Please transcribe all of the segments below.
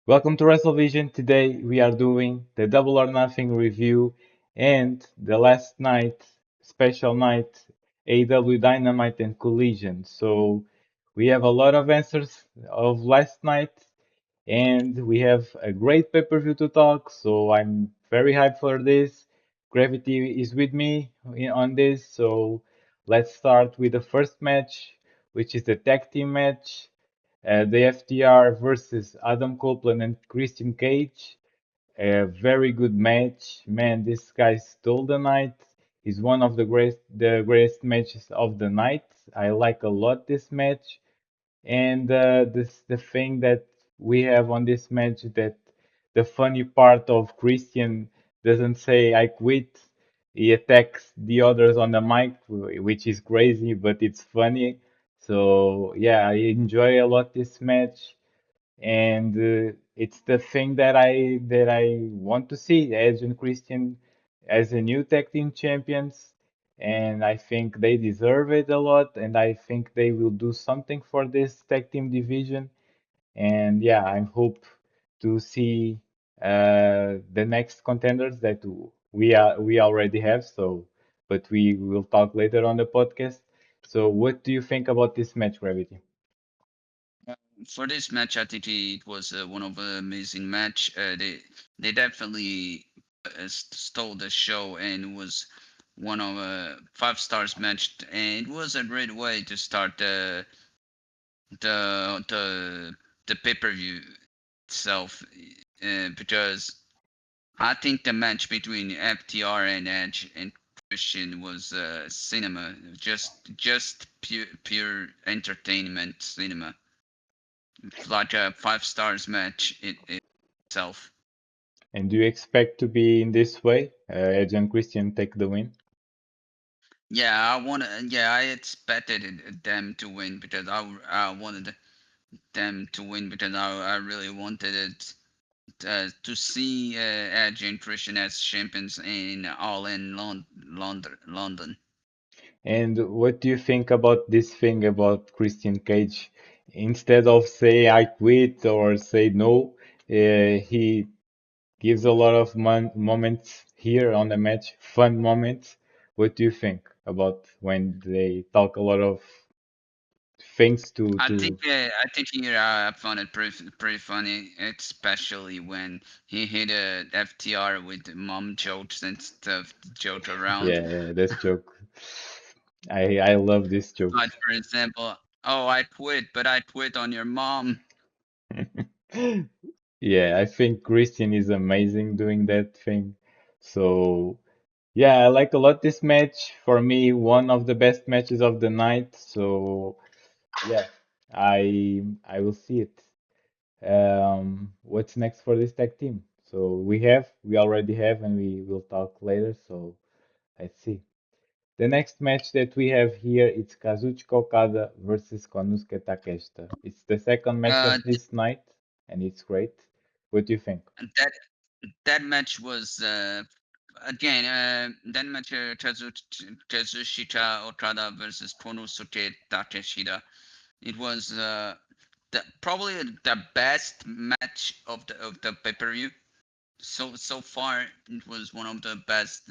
Welcome to Wrestlevision. Today we are doing the Double or Nothing review and the last night, special night, AEW Dynamite and Collision. So we have a lot of answers of last night and we have a great pay-per-view to talk. So I'm very hyped for this. Gravity is with me on this. So let's start with the first match, which is the tag team match. The FTR versus Adam Copeland and Christian Cage. A very good match. Man, this guy stole the night. He's one of the greatest matches of the night. I like a lot this match. And this the thing that we have on this match that the funny part of Christian doesn't say I quit. He attacks the others on the mic, which is crazy, but it's funny. So yeah, I enjoy a lot this match, and it's the thing that I want to see Edge and Christian as a new tag team champions, and I think they deserve it a lot, and I think they will do something for this tag team division. And yeah, I hope to see the next contenders that we already have. So, but we will talk later on the podcast. So, what do you think about this match, Gravity? For this match, I think it was one of the amazing match. They definitely stole the show and was one of five stars match. And it was a great way to start the the pay per view itself, because I think the match between FTR and Edge and Christian was cinema, just pure entertainment cinema, like a five stars match itself. And do you expect to be in this way? Edge and Christian take the win? Yeah, I expected them to win because I wanted them to win because I really wanted it to see Edge and Christian as champions in All in London. And what do you think about this thing about Christian Cage? Instead of say I quit or say no, he gives a lot of moments here on the match, fun moments. What do you think about when they talk a lot of things to I think here I found it pretty funny, especially when he hit a FTR with mom jokes and stuff, joke around. yeah, this joke. I love these Like jokes. for example, oh I quit, but I quit on your mom. Yeah, I think Christian is amazing doing that thing. So yeah, I like a lot this match. For me, one of the best matches of the night. So yeah, I will see it. What's next for this tag team? So we already have, and we will talk later. So let's see. The next match that we have here is Kazuchika Okada versus Konosuke Takeshita. It's the second match Uh, of this night, and it's great. What do you think? that that match was again that match Kazushika Okada versus Konosuke Takeshita. It was probably the best match of the pay per view. So far, it was one of the best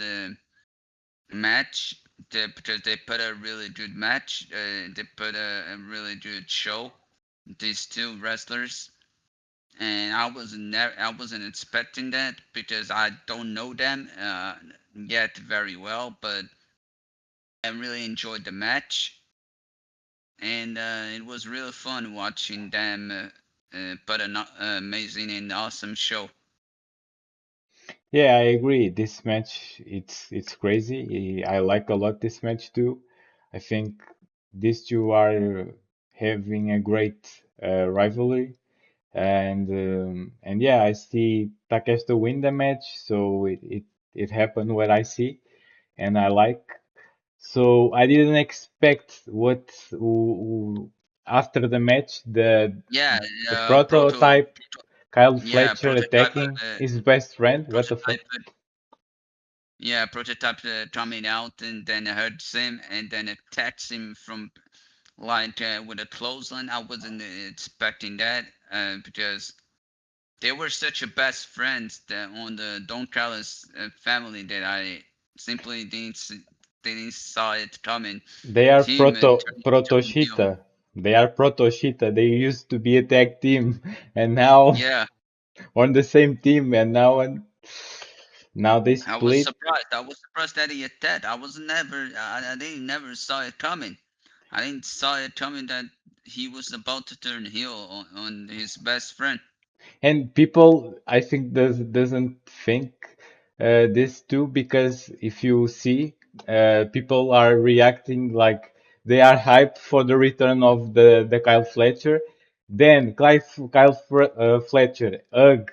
match. Because they put a really good match. They put a really good show. These two wrestlers, and I wasn't expecting that because I don't know them yet very well, but I really enjoyed the match, and it was really fun watching them put an amazing and awesome show. Yeah, I agree. This match, it's crazy. I like a lot this match too. I think these two are having a great rivalry, and yeah, I see Takeshita win the match, so it happened what I see, and I like. So I didn't expect what after the match Yeah, the proto, prototype Kyle yeah, Fletcher attacking his best friend. What the fuck? prototype, prototype coming out and then hurts him and then attacks him from like with a clothesline. I wasn't expecting that because they were such a best friends that on the Don Callis family that I simply didn't saw it coming. They are Him turning into a heel. Protoshita. They are Protoshita. They used to be a tag team, and now Yeah, on the same team, and now they I was split. surprised. I was surprised that he had that. I didn't never saw it coming. I didn't saw it coming that he was about to turn heel on his best friend. And people, I think, doesn't think this too, because if you see, people are reacting like they are hyped for the return of the Kyle Fletcher. Then Fletcher hug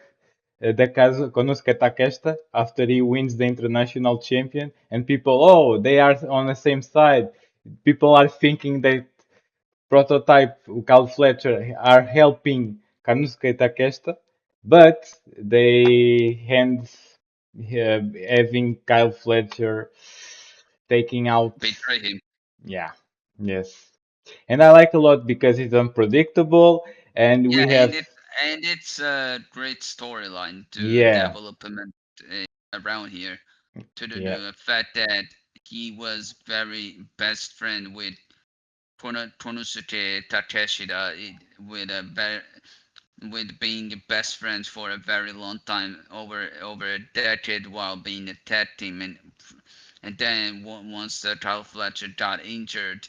da casa conosco Takeshita after he wins the international champion, and people, oh, they are on the same side. People are thinking that prototype, o Cal Fletcher, are helping Kanusuke Takeshita, but they end having Kyle Fletcher taking out. Betray him. Yeah, yes. And I like a lot because it's unpredictable, and Yeah, we have, and it's a great storyline to yeah, development around here to yeah. the fact that he was very best friend with Konosuke Takeshita with a very with being best friends for a very long time over a decade while being a tag team and then once Kyle Fletcher got injured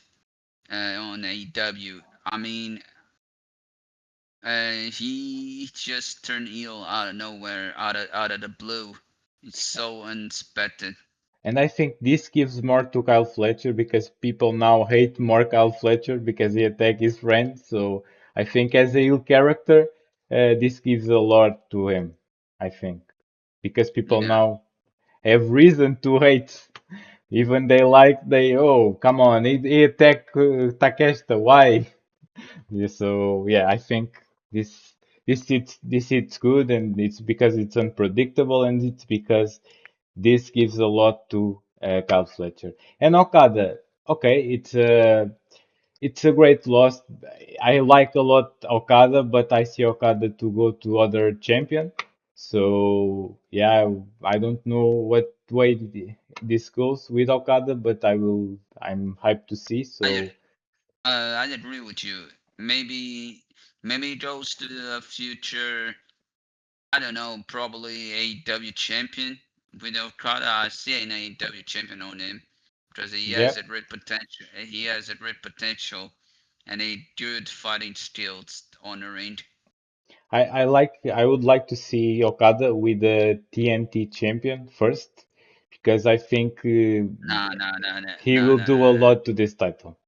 on AEW, I mean he just turned heel out of nowhere, out of the blue. It's so unexpected. And I think this gives more to Kyle Fletcher because people now hate more Kyle Fletcher because he attacked his friend. So I think as a heel character, this gives a lot to him. I think because people Yeah, now have reason to hate. Even they oh come on he attacked Takeshita, why? Yeah, so yeah, I think this this hits good, and it's because it's unpredictable, and it's because this gives a lot to Kyle Fletcher and Okada. Okay, it's a great loss. I like a lot Okada, but I see Okada to go to other champion. So yeah, I don't know what way this goes with Okada, but I will. I'm hyped to see. I So I agree with you. Maybe it goes to the future. I don't know, probably AEW champion with Okada. I see an AEW champion on him because he yeah, has a great potential. He has a great potential and a good fighting skills on the ring. I would like to see Okada with the TNT champion first because I think No, no, no, no, he no, will no, do a no, lot to this title.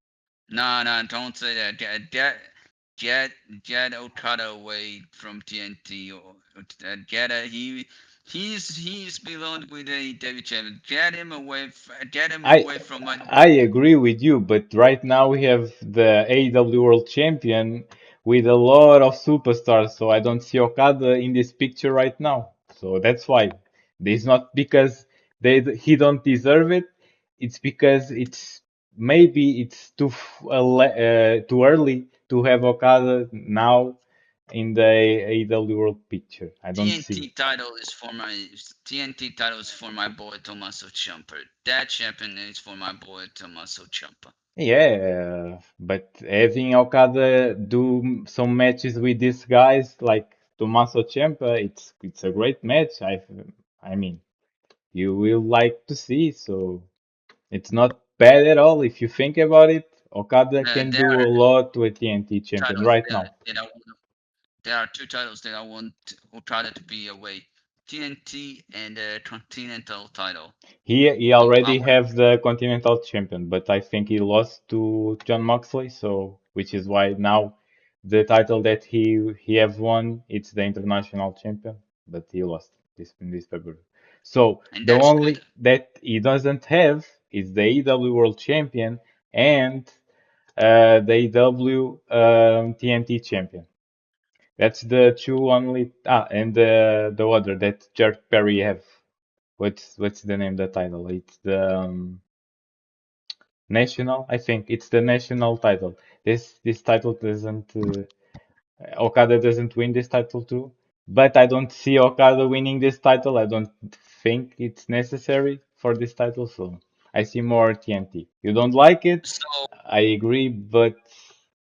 no, no, don't say that. Get get Okada away from TNT or get a he's belonged with AEW champion. Get him I away from my I agree with you, but right now we have the AEW World Champion with a lot of superstars, so I don't see Okada in this picture right now. So that's why. It's not because he don't deserve it. It's because it's maybe it's too early to have Okada now in the AEW World picture. I don't see. TNT title is for my TNT title is for my boy Tommaso Ciampa. That champion is for my boy Tommaso Ciampa. Yeah, but having Okada do some matches with these guys like Tommaso Ciampa, it's a great match. I mean, you will like to see. So it's not bad at all if you think about it. Okada can There do a are lot to a TNT champion titles right now. that I want. There are two titles that I want Okada to be away: TNT and the Continental title. He I already want have the Continental Champion, but I think he lost to John Moxley, so which is why now the title that he have won, it's the International Champion, but he lost this in this February. So and the that's good. only that he doesn't have is the AEW World Champion and the AEW TNT Champion. That's the two only. And the other that Jack Perry have. What's the name of the title? It's the national. I think it's the national title. This title doesn't. Okada doesn't win this title too. But I don't see Okada winning this title. I don't think it's necessary for this title, so I see more TNT. You don't like it? So, I agree, but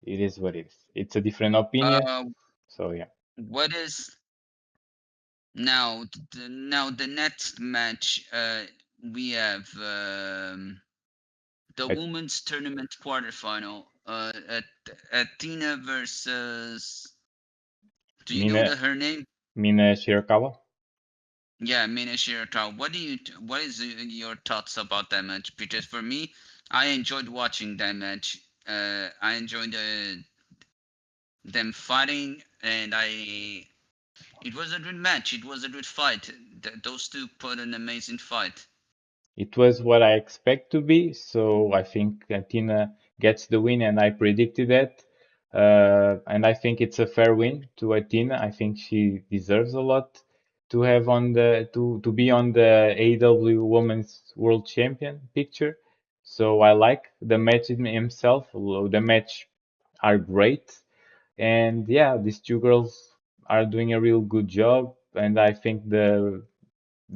it is what it is. It's a different opinion, uh, so yeah. what is now? The next match, we have the At women's tournament quarterfinal. Athena versus. Do you know Mina her name? Mina Shirakawa. Yeah, Mina Shirakawa. What is your thoughts about that match? Because for me, I enjoyed watching that match. I enjoyed them fighting, and it was a good match. It was a good fight. Those two put an amazing fight. It was what I expect to be, so I think Tina gets the win, and I predicted that. And I think it's a fair win to Athena. I think she deserves a lot to have on the to be on the AEW Women's World Champion picture. So I like the match in himself. The match are great, and yeah, these two girls are doing a real good job. And I think the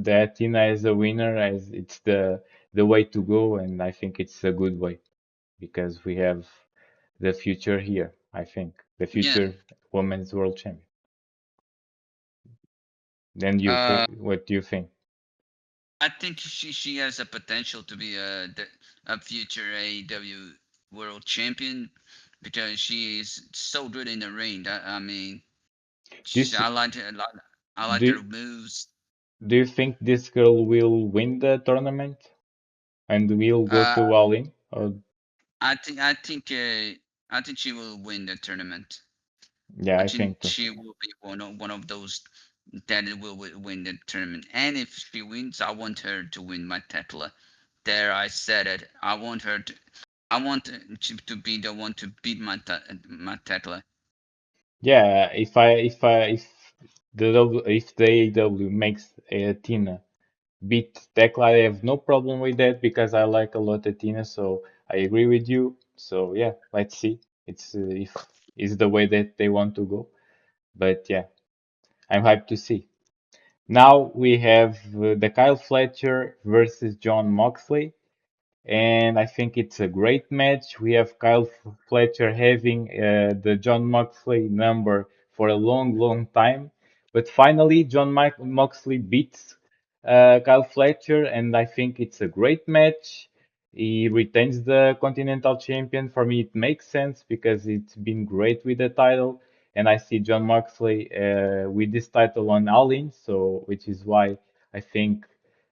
Athena as a winner as it's the way to go, and I think it's a good way because we have the future here. I think the Yeah. future women's world champion. Then you, Uh, what do you think? I think she has a potential to be a future AEW World Champion because she is so good in the ring. I mean, This I like her. I like do her moves. do you think this girl will win the tournament and will go Uh, to All In? Or I think she will win the tournament. yeah, I I think think too. she will be one of those that will win the tournament. And if she wins, I want her to win my title. There, I said it. I want to be the one to beat my title. Yeah, if the AEW makes a Tina beat Tekla. I have no problem with that because I like a lot of Tina, so I agree with you. So yeah, let's see. It's if is the way that they want to go. But yeah, I'm hyped to see. Now we have the Kyle Fletcher versus John Moxley, and I think it's a great match. We have Kyle Fletcher having the John Moxley number for a long, long time, but finally John Moxley beats Kyle Fletcher, and I think it's a great match. He retains the Continental Champion. For me, it makes sense because it's been great with the title, and I see John Moxley with this title on All In, so which is why I think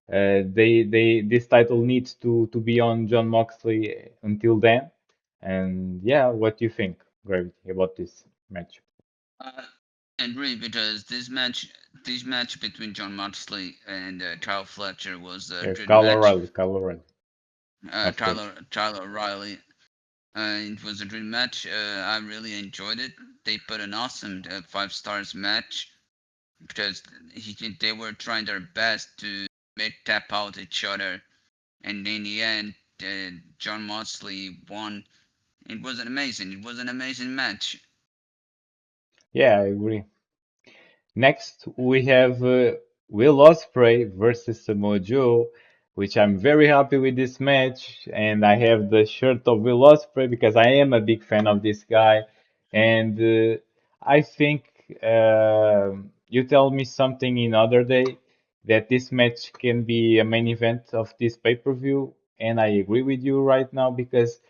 this title needs to be on John Moxley until then. And yeah, what do you think, Gravity, about this match? Uh, I agree because this match between John Moxley and Kyle Fletcher was a good match. Kyle O'Reilly, of course. Tyler O'Reilly. It was a good match. I really enjoyed it. They put an awesome 5 stars match because they were trying their best to make tap out each other, and in the end, John Moxley won. It was an amazing. It was an amazing match. Yeah, I agree. Next, we have Will Ospreay versus Samoa Joe, which I'm very happy with this match. And I have the shirt of Will Ospreay because I am a big fan of this guy. And I think you tell me something in other day that this match can be a main event of this pay-per-view. And I agree with you right now because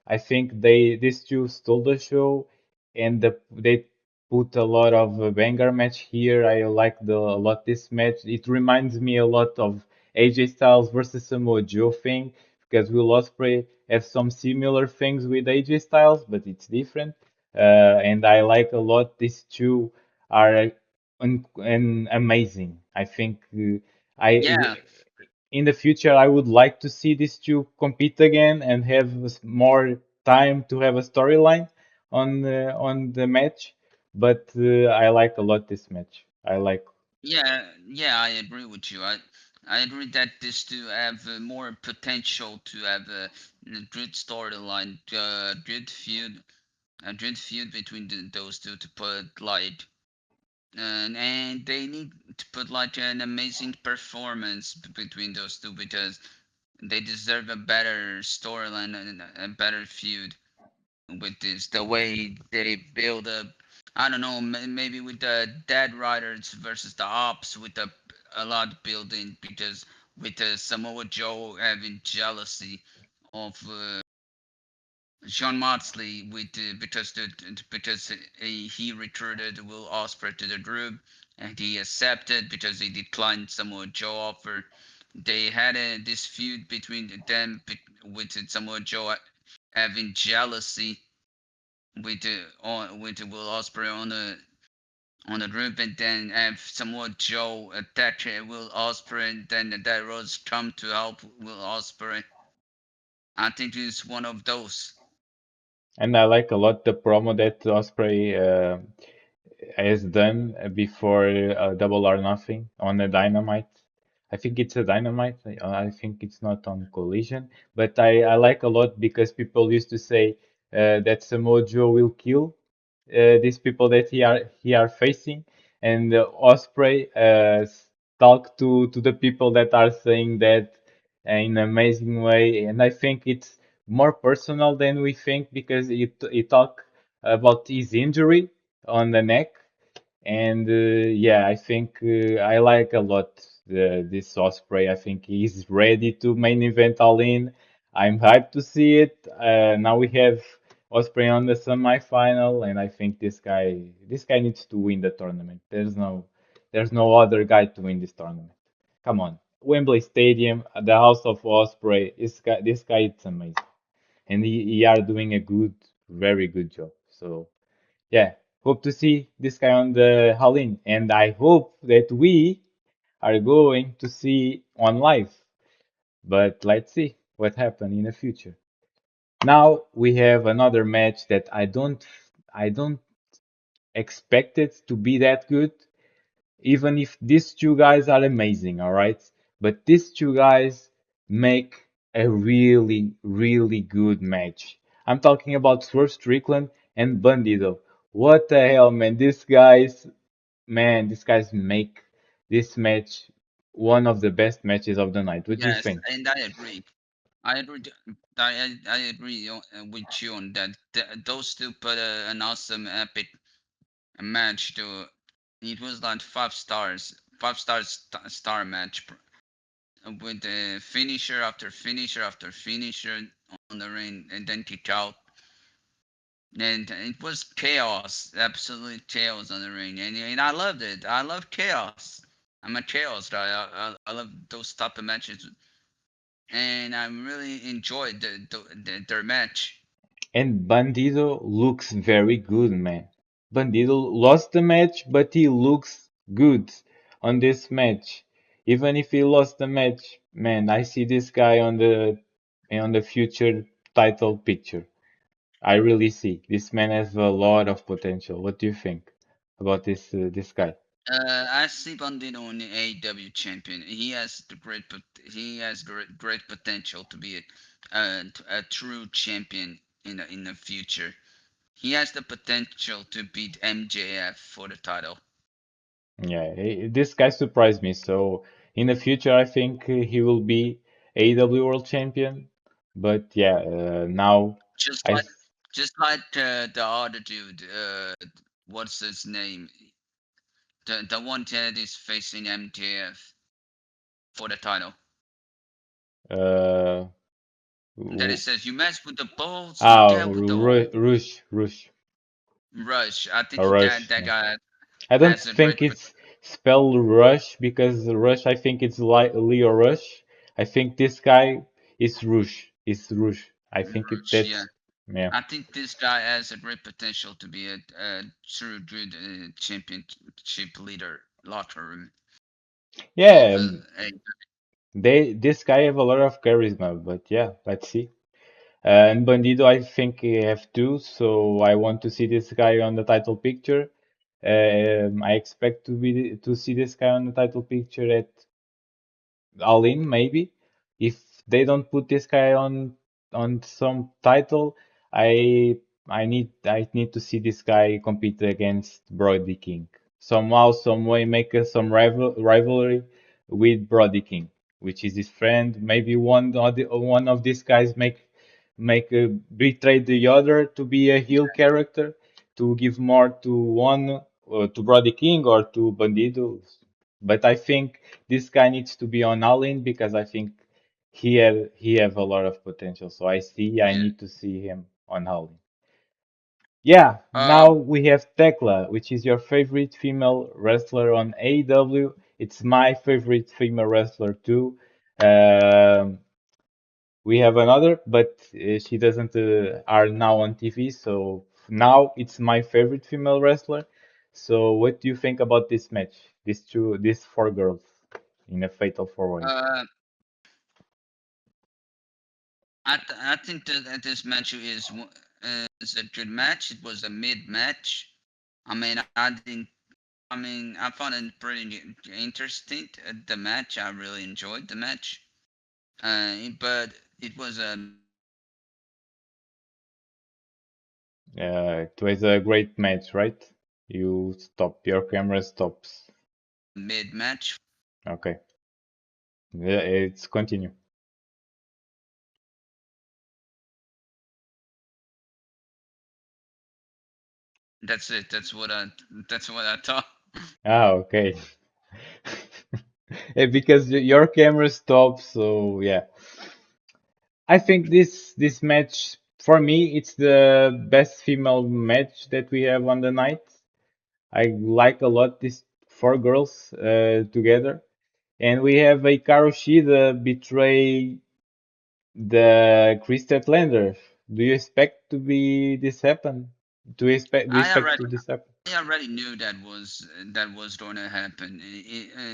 I think these two stole the show and they put a lot of banger match here. I like a lot this match. It reminds me a lot of AJ Styles versus Samoa Joe thing because Will Ospreay have some similar things with AJ Styles, but it's different. And I like a lot. These two are amazing. I think I Yeah, in the future, I would like to see these two compete again and have more time to have a storyline on the match. But I like a lot this match. I like, yeah. I agree with you. I agree that these two have more potential to have a good storyline, good feud, a good feud between those two to put like and they need to put like an amazing performance between those two because they deserve a better storyline and a better feud with this. The way they build up, I don't know, maybe with the Dead Riders versus the Ops with a lot building because with Samoa Joe having jealousy of John Moxley with because he recruited Will Ospreay to the group and he accepted because he declined Samoa Joe offer. They had this feud between them with Samoa Joe having jealousy with Will Ospreay on the group, and then have Samoa Joe attack Will Ospreay, and then the Rose come to help Will Ospreay. I think it's one of those. And I like a lot the promo that Osprey has done before Double or Nothing on the Dynamite. I think it's a Dynamite. I think it's not on Collision, but I like a lot because people used to say that Samoa Joe will kill these people that he are facing, and Osprey talk to the people that are saying that in an amazing way, and I think it's more personal than we think because he talk about his injury on the neck, and yeah, I think I like a lot this Osprey. I think he's ready to main event All In. I'm hyped to see it. Now we have Osprey on the semi-final, and I think this guy needs to win the tournament. There's no other guy to win this tournament. Come on, Wembley Stadium, the House of Osprey. This guy, it's amazing, and he are doing a very good job. So. Yeah, hope to see this guy on the Halloween, and I hope that we are going to see on live. But let's see what happens in the future. Now we have another match that I don't expect it to be that good, even if these two guys are amazing, all right? But these two guys make a really, really good match. I'm talking about Swerve Strickland and Bandido. What the hell, man? These guys make this match one of the best matches of the night. What do you Yes, think? and I agree. I agree. I agree with you on that. Those two put an awesome epic match to. It was like 5 stars, 5 stars star match with the finisher after finisher after finisher on the ring, and then kick out. And it was chaos, absolute chaos on the ring, and I loved it. I love chaos. I'm a chaos guy. I love those type of matches, and I really enjoyed their match. And Bandido looks very good, man. Bandido lost the match, but he looks good on this match. Even if he lost the match, man, I see this guy on the future title picture. I really see this man has a lot of potential. What do you think about this guy? I see Bandito on the AEW champion. He has great potential to be a true champion in the future. He has the potential to beat MJF for the title. Yeah, this guy surprised me. So in the future, I think he will be AEW World Champion. But yeah, now Just I like the other dude. What's his name? The one that is facing MJF for the title. uh That it w- says you mess with the balls, you get with the whole rush. I think Rush. that Yeah. guy I don't has a think great it's spelled Rush because Rush. I think it's like Leo Rush. I think this guy is Rush. Is Rush. I think it rush. Yeah, that's yeah. I think this guy has a great potential to be a true good championship leader locker room of Yeah, a this guy have a lot of charisma, but yeah, let's see. And Bandido, I think he have two, so I want to see this guy on the title picture. I expect to see this guy on the title picture at All In, maybe. If they don't put this guy on some title, I I need to see this guy compete against Brody King. somehow, some way, make some rivalry with Brody King, which is his friend. Maybe one of these guys make betray the other to be a heel character, to give more to one, to Brody King or to Bandido. But I think this guy needs to be on All In because I think he have a lot of potential. So I Yeah. need to see him on All In. Yeah, now Um. we have Tekla, which is your favorite female wrestler on AEW. It's my favorite female wrestler too. Um, we have another, but she doesn't are now on TV. So now it's my favorite female wrestler. So what do you think about this match? These four girls in a fatal four-way. Uh. I think that this match is a good match. It was a mid match. I mean, I didn't. I mean, I found it pretty interesting. The match, I really enjoyed the match. But it was a It was a great match, right? Your camera stops. mid match. Okay, yeah, it's continue. That's it. That's what I thought. Ah, okay. Because your camera stops, so yeah. I think this match for me it's the best female match that we have on the night. I like a lot these four girls together, and we have a Shida betray the Chris Statlander. Do you expect to be this happen? Do you I expect already to this happen? I already knew that was going to happen.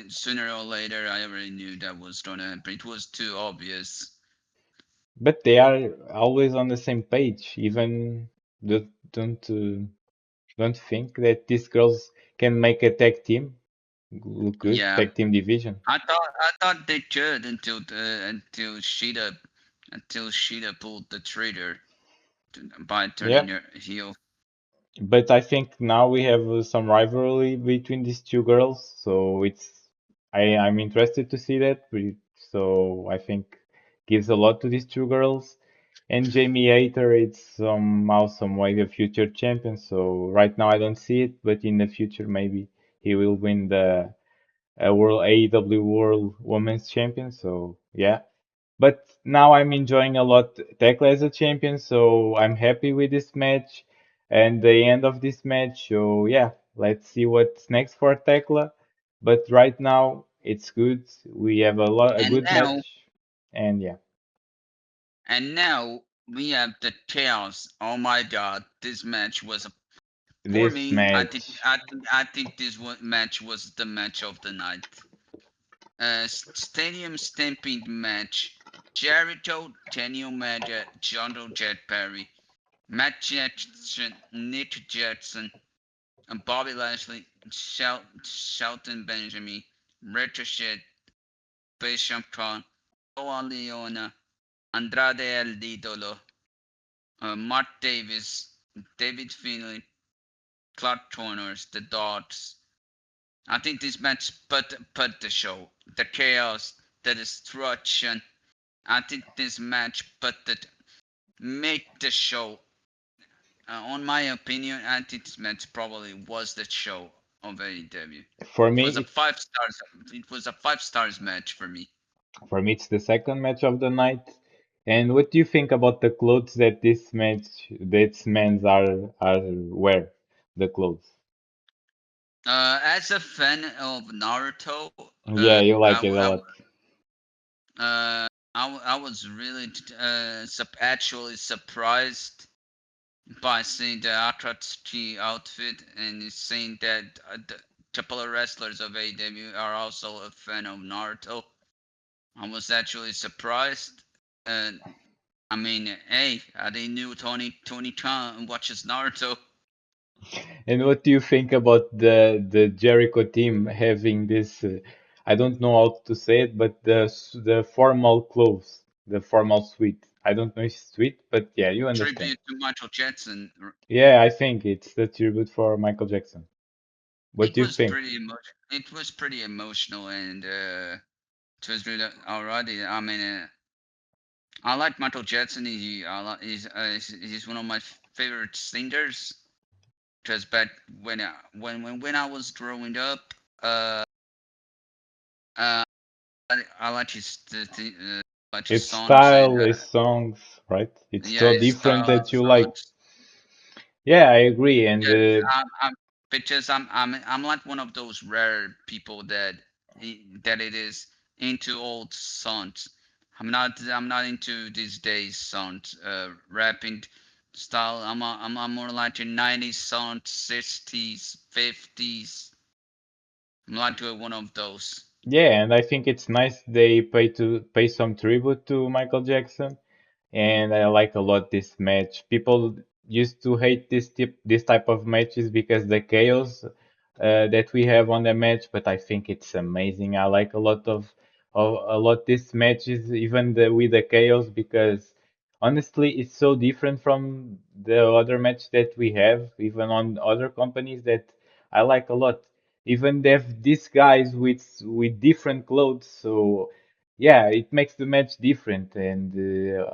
Sooner or later, I already knew that was going to happen. It was too obvious. But they are always on the same page. Even don't don't think that these girls can make a tag team look good, Yeah, tag team division. I thought they could until Sheeta pulled the trigger by Yeah, turning her heel. but I think now we have some rivalry between these two girls, so I'm interested to see that. So I think gives a lot to these two girls. And Jamie Hayter, it's somehow some way the future champion. So right now I don't see it, but in the future maybe he will win the World AEW World Women's Champion. So yeah. But now I'm enjoying a lot Tekla as a champion, so I'm happy with this match and the end of this match. So yeah, let's see what's next for Tekla. But right now it's good. We have a And good now match, and yeah, and now we have the chaos. Oh my God, this match was for this me. match. I think match was the match of the night. Stadium stamping match. Jericho, Kenny Omega, Jungle Jet Perry, Matt Jackson, Nick Jackson, and Bobby Lashley, Shelton Benjamin, Ricochet, Bishop Khan, Noah Leona, Andrade El Idolo, Mark Davis, David Finlay, Clark Connors, the Dogs. I think this match put the show, the chaos, the destruction. I think this match put the make the show. On my opinion, I think this match probably was the show of AEW. For It me, was a five stars. It was a 5 stars match for me. it's the second match of the night. And what do you think about the clothes that that men's are wear? The clothes. As a fan of Naruto, Yeah, you like it a I lot. I was really actually surprised by seeing the Akatsuki outfit and seeing that the couple of wrestlers of AEW are also a fan of Naruto. I was actually surprised. And I mean, hey, I didn't knew Tony Khan watches Naruto. And what do you think about the Jericho team having this? I don't know how to say it, but the formal clothes, the formal suite. I don't know if it's suite, but yeah, you understand. Tribute to Michael Jackson. Yeah, I think it's the tribute for Michael Jackson. What do you think? It was pretty emotional, and it was really already. I mean, I like Michael Jackson. He's one of my favorite singers. Because back when I was growing up, uh, uh I like like his Its songs and style, its songs, right? It's yeah, so his different style of that you like. songs. Yeah, I agree. And Because I'm like one of those rare people that it is into old songs. I'm not into these days songs, rapping style. I'm more like a 90s songs, 60s, 50s. I'm like one of those. yeah, and I think it's nice they pay some tribute to Michael Jackson. And I like a lot this match. People used to hate this type of matches because the chaos that we have on the match, but I think it's amazing. I like a lot this matches, even with the chaos, because honestly, it's so different from the other match that we have, even on other companies that I like a lot. Even they have these guys with different clothes, so yeah, it makes the match different, and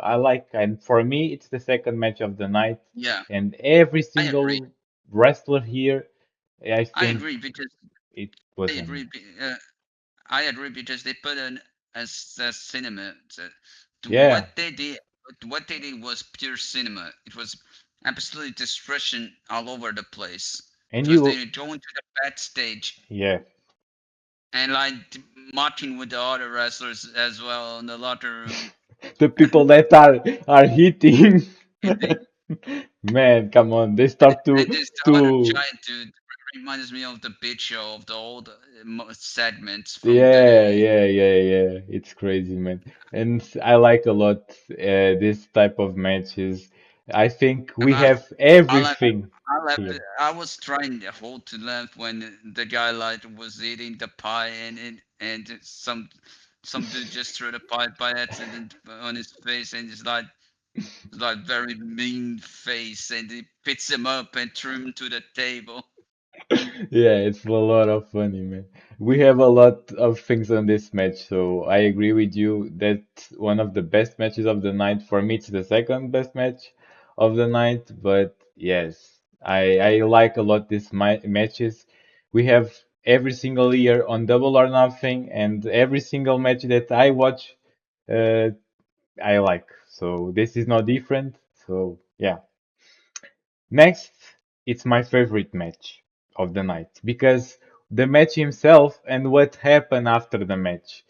I like. And for me, it's the second match of the night, Yeah, and every I agree. single wrestler here, I I think agree because it I was agree. amazing. I agree because they put in as cinema. Yeah, What they did was pure cinema. It was absolutely destruction all over the place. and It was you, they go into the backstage yeah, and like mocking with the other wrestlers as well in the locker room. the people that are hitting, Hitting. man, come on, they And, start to and this other to giant dude reminds me of the big show of the old segments from the yeah, day. yeah, yeah, yeah. It's crazy, man. And I like a lot this type of matches. I think And we have everything I left here. it. I was trying the whole to left when the guy like was eating the pie and some dude just threw the pie by accident on his face and it's like very mean face and he picks him up and threw him to the table. Yeah, it's a lot of funny, man. We have a lot of things on this match, so I agree with you. That's one of the best matches of the night. For me, it's the second best match of the night, but yes, I like a lot these matches. We have every single year on Double or Nothing, and every single match that I watch, uh, I like. So this is no different. So yeah. Next, it's my favorite match of the night because the match himself and what happened after the match.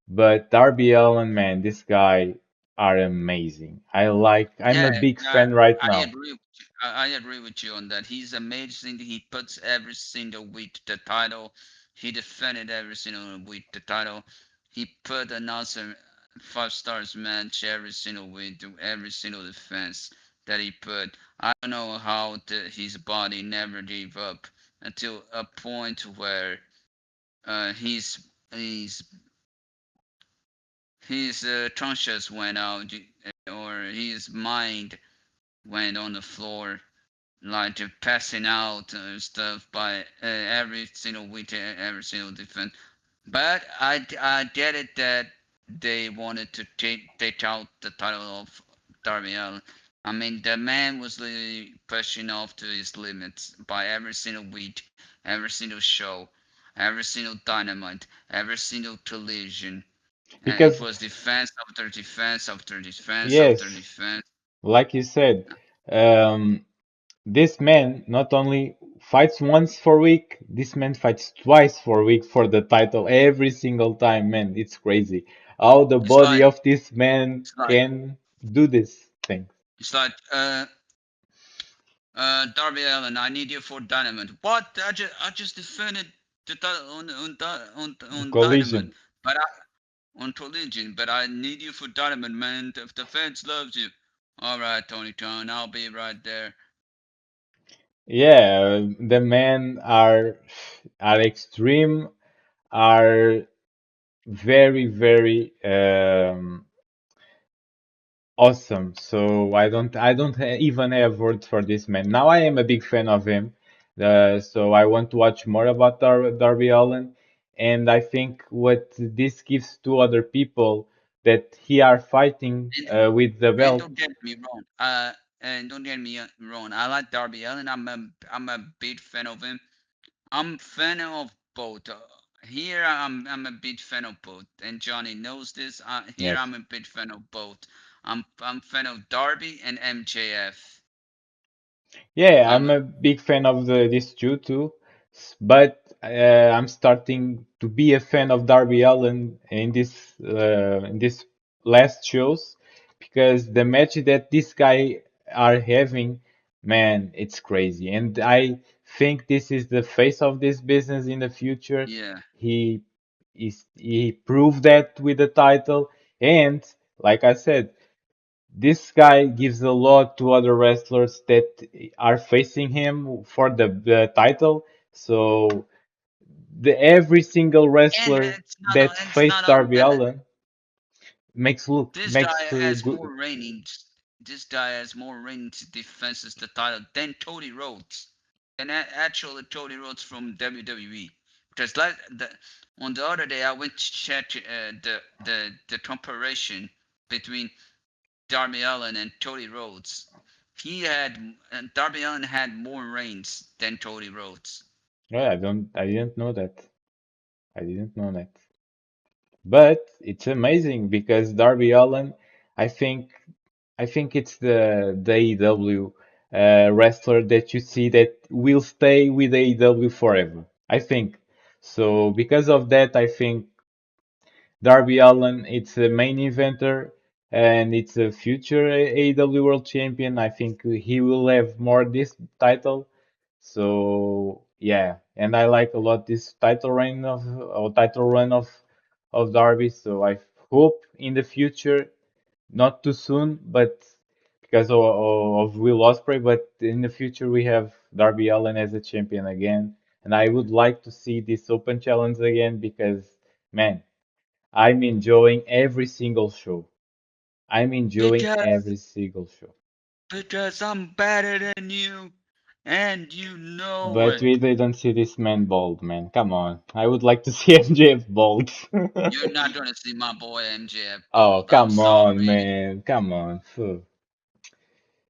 But Darby Allin, man, this guy are amazing. I'm Yeah, a big I, fan right I now. agree. I agree with you on that. He's amazing. He puts every single week the title. He defended every single week the title. He put another 5 stars match every single week to every single defense that he put. I don't know how his body never gave up until a point where uh, his his his conscience went out or his mind went on the floor like passing out stuff by every single week, every single defense. But I get it that they wanted to take out the title of Darby Allin. I mean, the man was literally pushing off to his limits by every single week, every single show, every single dynamite, every single collision. And it Because, was defense after defense after defense after yes, defense. like you said, um, this man not only fights once for week, this man fights twice for week for the title every single time, man. It's crazy how the It's body like of this man it's like can do this thing. it's like Darby Allin, I need you for Dynamite. What? I just defended the title on Dynamite, Collision. but on Collision, but I need you for Dynamite, man. The fans loves you. All right, Tony Khan, I'll be right there. Yeah, the men are extreme, are very, very awesome. So I don't even have words for this man. Now I am a big fan of him. So I want to watch more about Darby Allin, and I think what this gives to other people that he are fighting And with the and belt. don't get me wrong. And don't get me wrong. I like Darby Allin. I'm a big fan of him. I'm fan of both. Here I'm a big fan of both, and Johnny knows this. Here Yes. I'm a big fan of both. I'm fan of Darby and MJF. Yeah, I'm I'm a big fan of these two too, but I'm starting to be a fan of Darby Allin in this last shows because the match that this guy are having, man, it's crazy, and I think this is the face of this business in the future. yeah. He he proved that with the title, and like I said. This guy gives a lot to other wrestlers that are facing him for the title. So every single And wrestler that it's faced not only Darby that. Allin This guy makes has good. more reigns. This guy has more reigns defenses the title than Cody Rhodes, and actually Cody Rhodes from WWE. Because on the other day, I went to check the comparison between Darby Allin and Cody Rhodes. Darby Allin had more reigns than Cody Rhodes. Yeah, I didn't know that. I didn't know that. But it's amazing because Darby Allin, I think I think it's the AEW wrestler that you see that will stay with AEW forever. I think. So because of that, I think Darby Allin, it's a main eventer and it's a future AEW World Champion. I think he will have more this title. So yeah, and I like a lot this title reign of or title run of Darby. So I hope in the future, not too soon, but because of Will Ospreay, but in the future we have Darby Allin as a champion again, and I would like to see this Open Challenge again because man. I'm enjoying every single show. I'm enjoying Because every single show. because I'm better than you, and you know But it. we didn't see this man bald, man. Come on. I would like to see MJF bald. You're not gonna see my boy MJF Oh, bald. I'm come on, sorry. man. Come on. Phew.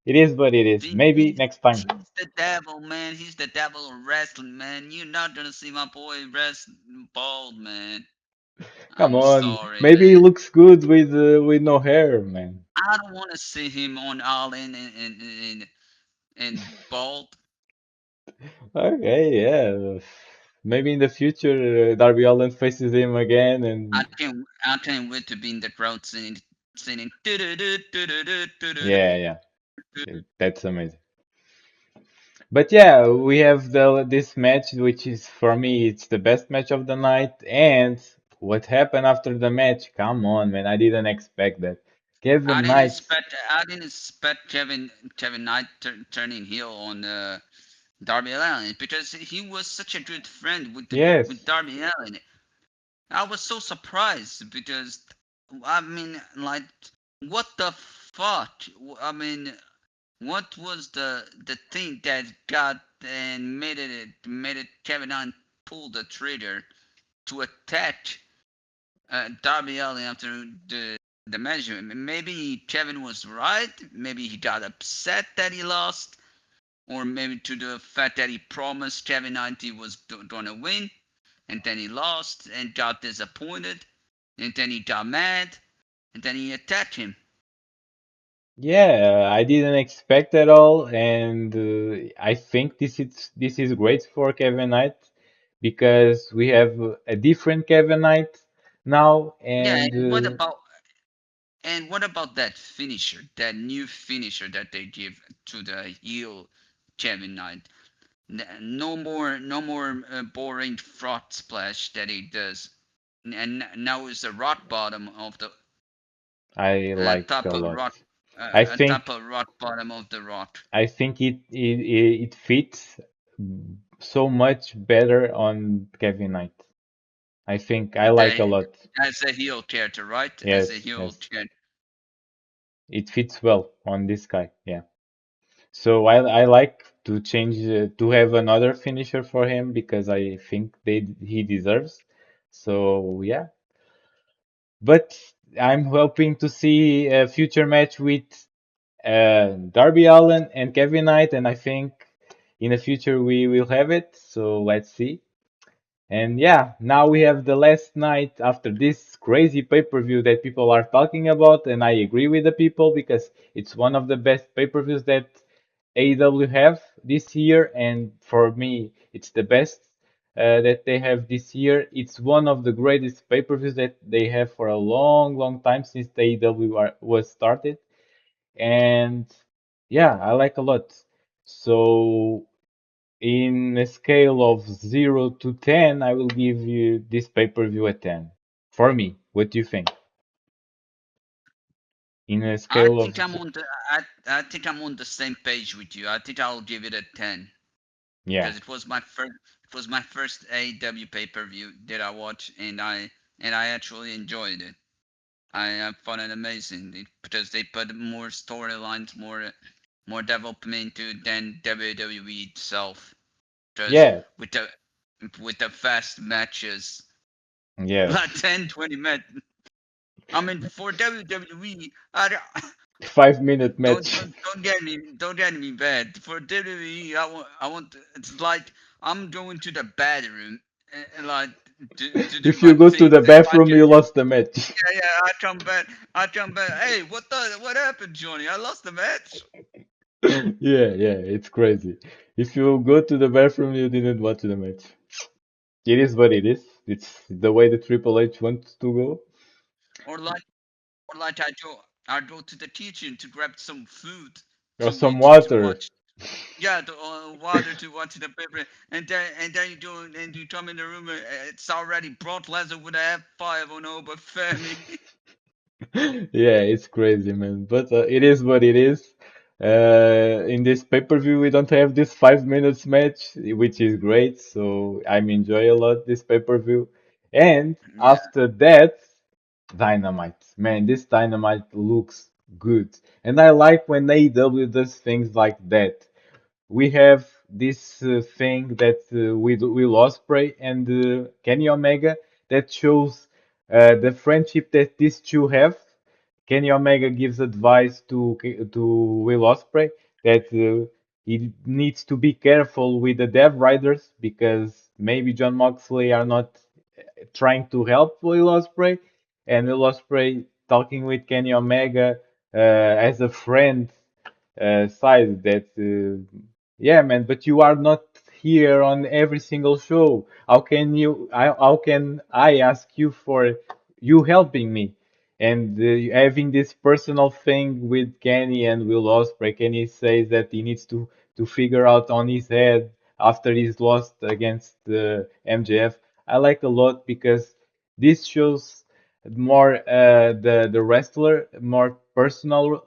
It is what it is. He- Maybe He's, next time. he's the devil, man. He's the devil of wrestling, man. You're not gonna see my boy wrestling bald, man. Come I'm on. sorry, Maybe he man. looks good with no hair, man. I don't want to see him on All In and bald. Okay, yeah. Maybe in the future Darby Allin faces him again and I can't wait to be in the crowd singing. yeah, yeah. That's amazing. But yeah, we have this match, which is for me, it's the best match of the night. And what happened after the match? Come on, man, I didn't expect that. I Kevin didn't Knight, expect I didn't expect Kevin Knight turning heel on Darby Allin because he was such a good friend with yes, Darby Allin. I was so surprised because I mean, like, what the fuck? I mean, what was the thing that got and made it Kevin Allen pull the trigger to attack Darby Allin after the measurement? Maybe Kevin was right. Maybe he got upset that he lost, or maybe to the fact that he promised Kevin Knight he was gonna win, and then he lost and got disappointed, and then he got mad, and then he attacked him. yeah, I didn't expect at all, and I think this is great for Kevin Knight because we have a different Kevin Knight now, Yeah, and and what about that finisher, that new finisher that they give to the heel Kevin Knight? No more boring frog splash that he does, and now is the rock bottom of the I like a top of lot. rock, I top think of rock bottom of the rock. I think it fits so much better on Kevin Knight. I think I like a The lot. As a heel character, right? As a Yes, heel yes. character. It fits well on this guy. Yeah. So I like to change to have another finisher for him because I think he deserves. So yeah, but I'm hoping to see a future match with Darby Allin and Kevin Knight, and I think in the future we will have it. So let's see. And yeah, now we have the last night after this crazy pay-per-view that people are talking about, and I agree with the people because it's one of the best pay-per-views that AEW have this year, and for me, it's the best that they have this year. It's one of the greatest pay-per-views that they have for a long, long time since the AEW was started, and yeah, I like a lot. So in a scale of 0 to 10, I will give you this pay-per-view a 10. For me, what do you think? In a I scale of, think I think I'm on the same page with you. I think I'll give it a 10 yeah, because it was my first AEW pay-per-view that I watched, and I actually enjoyed it. I found it amazing because they put more storylines, more development into than WWE itself. Because yeah, with the fast matches, yeah, like 10, 20 minutes. I mean, for WWE, I don't, 5 minute match. don't get me bad. For WWE, I want it's like I'm going to the bathroom and like to do If you my go to things. the If I bathroom, can, you lost the match. yeah, I come back. Hey, what happened, Johnny? I lost the match. Yeah, yeah, it's crazy. If you go to the bathroom, you didn't watch the match. It is what it is. It's the way the Triple H wants to go. Or like I go to the kitchen to grab some food Or some to water. watch. Yeah, the water to watch the paper, and then you do and you come in the room. It's already Brock Lesnar with a F5 on over Femi. Yeah, it's crazy, man. But it is what it is. In this pay-per-view, we don't have this 5 minutes match, which is great. So I'm enjoy a lot this pay-per-view. And Yeah, after that, Dynamite. Man, this Dynamite looks good. And I like when AEW does things like that. We have this thing that with Will Ospreay and Kenny Omega that shows the friendship that these two have. Kenny Omega gives advice to Will Ospreay that he needs to be careful with the Dev Riders because maybe John Moxley are not trying to help Will Ospreay, and Will Ospreay talking with Kenny Omega as a friend side that yeah, man, but you are not here on every single show. How can I ask you for you helping me? And having this personal thing with Kenny and Will Ospreay, Kenny says that he needs to figure out on his head after he's lost against MJF. I like a lot because this shows more the wrestler, more personal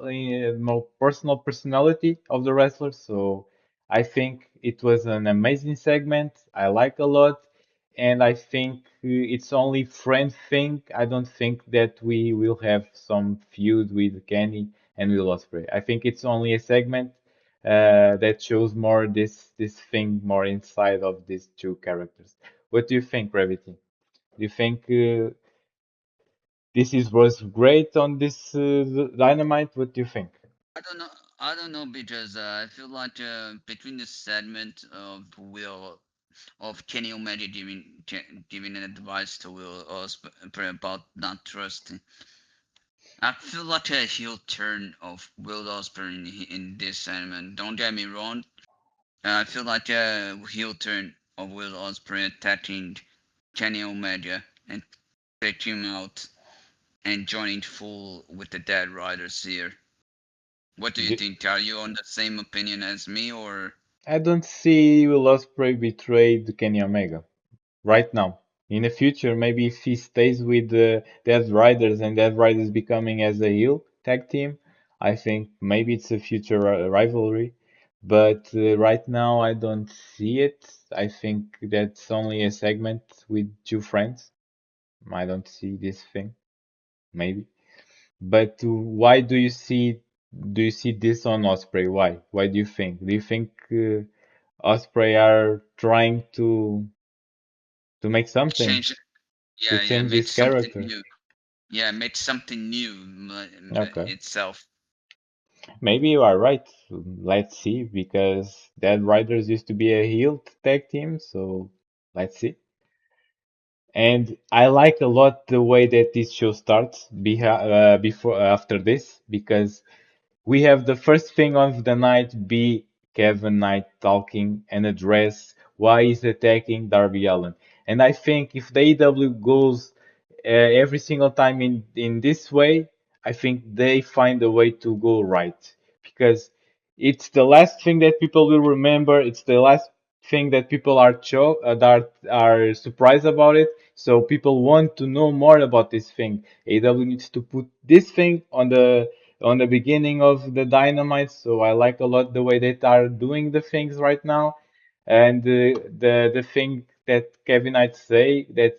personality of the wrestler. So I think it was an amazing segment. I like a lot, and I think it's only friend thing. I don't think that we will have some feud with Kenny and Will Ospreay. I think it's only a segment that shows more this thing more inside of these two characters. What do you think, Gravity? Do you think this is was great on this Dynamite? What do you think? I don't know. I don't know because I feel like between the segment of Will of Kenny Omega giving an advice to Will Ospreay about not trusting. I feel like a heel turn of Will Ospreay in this segment. Don't get me wrong. I feel like a heel turn of Will Ospreay attacking Kenny Omega and take him out and joining full with the Dead Riders here. What do you Do- think? Are you on the same opinion as me, or I don't see Will Ospreay betrayed Kenny Omega right now. In the future, maybe if he stays with the Dead Riders and Dead Riders becoming as a heel tag team, I think maybe it's a future rivalry. But right now, I don't see it. I think that's only a segment with two friends. I don't see this thing. Maybe. But why do you see this on Osprey? Why? Why do you think? Do you think Osprey are trying to make something Change. to Yeah, yeah. change Made his something character. new. Yeah, made something new Okay, itself. maybe you are right. Let's see, because Dead Riders used to be a heel tag team, so let's see. And I like a lot the way that this show starts before after this, because we have the first thing of the night be Kevin Knight talking and address why he's attacking Darby Allin. And I think if the AEW goes every single time in this way, I think they find a way to go right, because it's the last thing that people will remember. It's the last thing that people that are surprised about it. So people want to know more about this thing. AEW needs to put this thing on the beginning of the Dynamite. So I like a lot the way they are doing the things right now. And the thing that Kevin Knight say that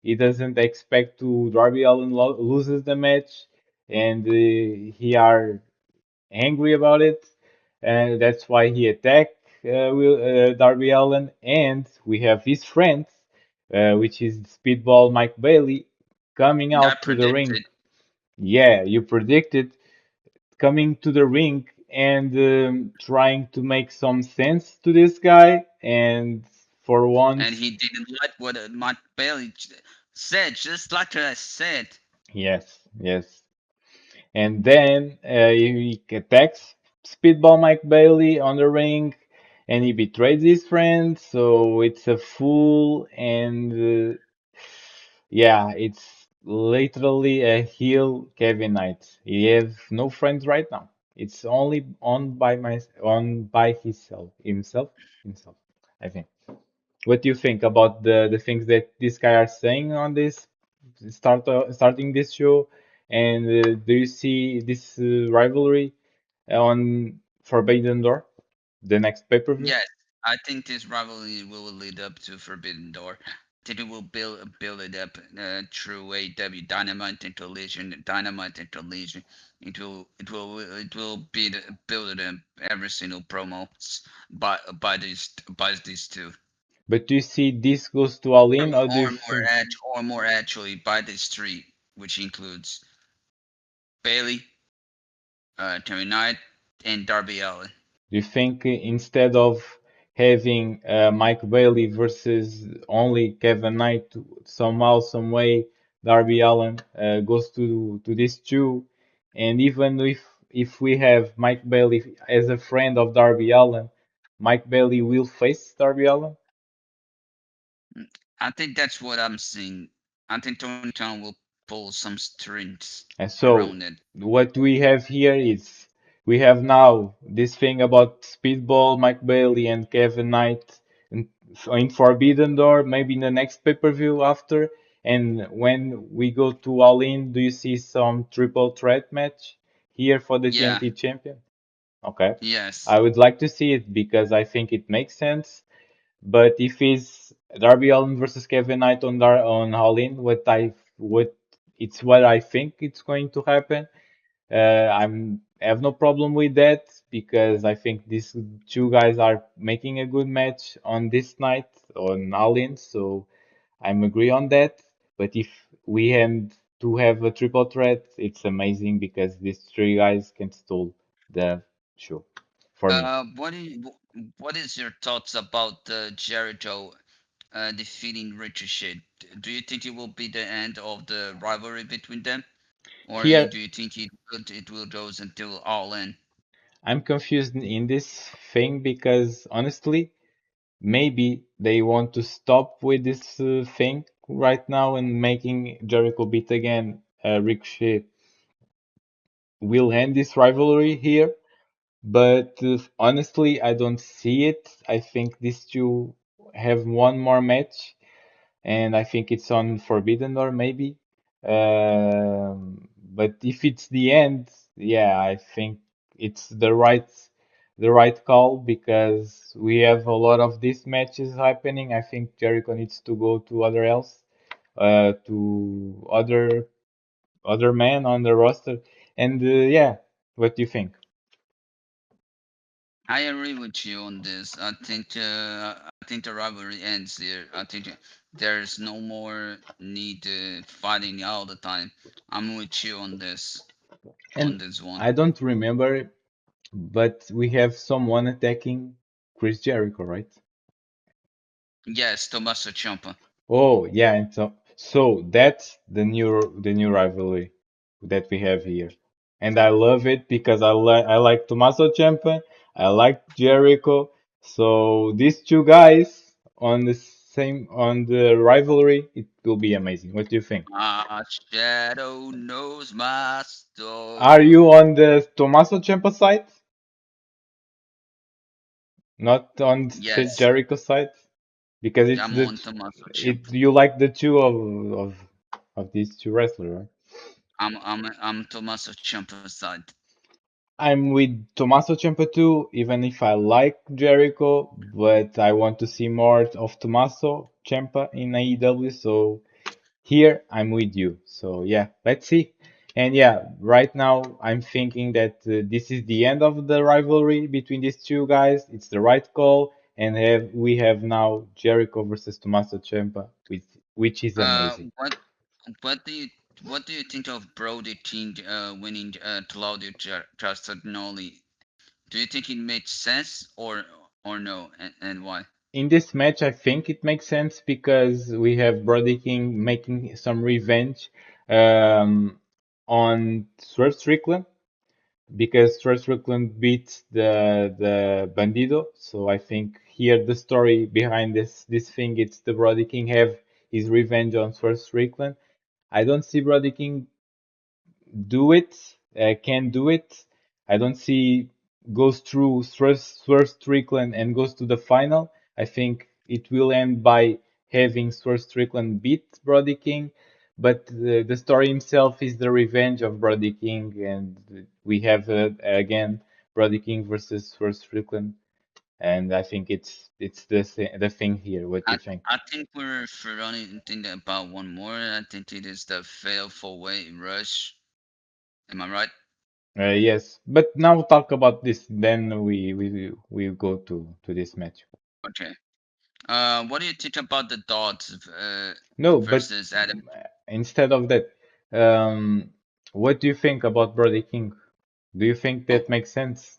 he doesn't expect to Darby Allin loses the match, and he are angry about it, and that's why he attacked Darby Allin. And we have his friend, which is Speedball Mike Bailey, coming I out to the ring. predicted, Yeah, you predicted, coming to the ring and trying to make some sense to this guy. And for and once, he didn't like what Matt Bailey said, just like I said. yes, yes. And then he attacks Speedball Mike Bailey on the ring, and he betrays his friend. So it's a fool, and yeah, it's literally a heel Kevin Knight. He has no friends right now. It's only on by himself. I think. What do you think about the things that this guy are saying on this starting this show? And do you see this rivalry on Forbidden Door, the next pay-per-view? Yes, I think this rivalry will lead up to Forbidden Door. I think it will build it up through AEW Dynamite into Legion, Dynamite into Legion. It will be build it up every single promo by these two. But do you see this goes to All Or, In, or do you or more think? or more actually by these three, which includes Bailey, Terry Knight, and Darby Allin. Do you think instead of having Mike Bailey versus only Kevin Knight, somehow, some way, Darby Allin goes to these two, and even if we have Mike Bailey as a friend of Darby Allin, Mike Bailey will face Darby Allin? I think that's what I'm seeing. I think Tony Khan will pull some strings And so around it. what we have here is we have now this thing about Speedball, Mike Bailey, and Kevin Knight in Forbidden Door, maybe in the next pay-per-view after. And when we go to All In, do you see some triple threat match here for the Yeah. TNT champion? Okay. Yes. I would like to see it because I think it makes sense. But if it's Darby Allin versus Kevin Knight on All In, what it's what I think it's going to happen. I have no problem with that because I think these two guys are making a good match on this night on All In, so I'm agree on that. But if we end to have a triple threat, it's amazing because these three guys can stole the show for me. What is your thoughts about Jericho defeating Ricochet? Do you think it will be the end of the rivalry between them, or Here, do you think it will goes until All In? I'm confused in this thing because honestly, maybe they want to stop with this thing right now and making Jericho beat again Ricochet will end this rivalry here. But honestly, I don't see it. I think these two have one more match, and I think it's on Forbidden Door maybe. But if it's the end, yeah, I think it's the right call because we have a lot of these matches happening. I think Jericho needs to go to to other men on the roster. And yeah, what do you think? I agree with you on this. I think the rivalry ends here. I think there's no more need fighting all the time. I'm with you on this And one. I don't remember, but we have someone attacking Chris Jericho, right? Yes, Tommaso Ciampa. Oh, yeah, and so that's the new rivalry that we have here. And I love it because I like Tommaso Ciampa, I like Jericho. So these two guys on the same on the rivalry, it will be amazing. What do you think? My shadow knows my Are soul. you on the Tommaso Ciampa side, not on Yes, Jericho side? Because it's I'm on Tommaso it Ciampa. you like the two of these two wrestlers, right? I'm Tommaso Ciampa's side. I'm with Tommaso Ciampa too, even if I like Jericho, but I want to see more of Tommaso Ciampa in AEW. So here I'm with you. So yeah, let's see. And yeah, right now I'm thinking that this is the end of the rivalry between these two guys. It's the right call, and we have now Jericho versus Tommaso Ciampa, which is Uh, amazing. what what do you what do you think of Brody King winning Claudio Castagnoli? Do you think it made sense or no, and why? In this match, I think it makes sense because we have Brody King making some revenge um, on Swerve Strickland because Swerve Strickland beat the Bandido. So I think here the story behind this thing it's the Brody King have his revenge on Swerve Strickland. I don't see Brody King do it, can do it. I don't see goes through Swerve Strickland and goes to the final. I think it will end by having Swerve Strickland beat Brody King, but the story himself is the revenge of Brody King, and we have again Brody King versus Swerve Strickland, and I think it's the thing here. What do I you think? I think we're running thinking about one more. I think it is the fatal four way rush. Am I right? Yes, but now talk about this. Then we go to this match. Okay. What do you think about the Dodds No, but versus Adam? instead of that, um, what do you think about Brody King? Do you think Oh, that makes sense?